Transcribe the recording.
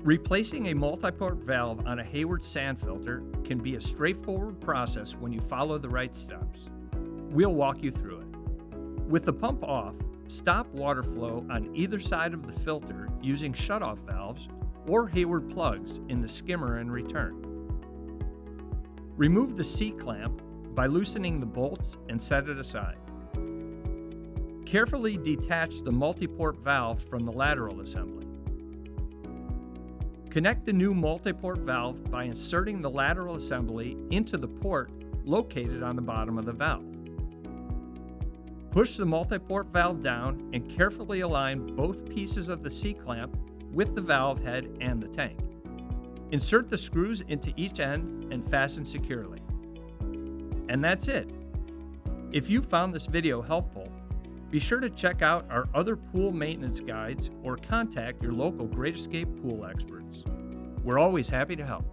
Replacing a multiport valve on a Hayward sand filter can be a straightforward process when you follow the right steps. We'll walk you through it. With the pump off, stop water flow on either side of the filter using shutoff valves or Hayward plugs in the skimmer and return. Remove the C-clamp by loosening the bolts and set it aside. Carefully detach the multiport valve from the lateral assembly. Connect the new multiport valve by inserting the lateral assembly into the port located on the bottom of the valve. Push the multiport valve down and carefully align both pieces of the C-clamp with the valve head and the tank. Insert the screws into each end and fasten securely. And that's it. If you found this video helpful, be sure to check out our other pool maintenance guides or contact your local Great Escape pool experts. We're always happy to help.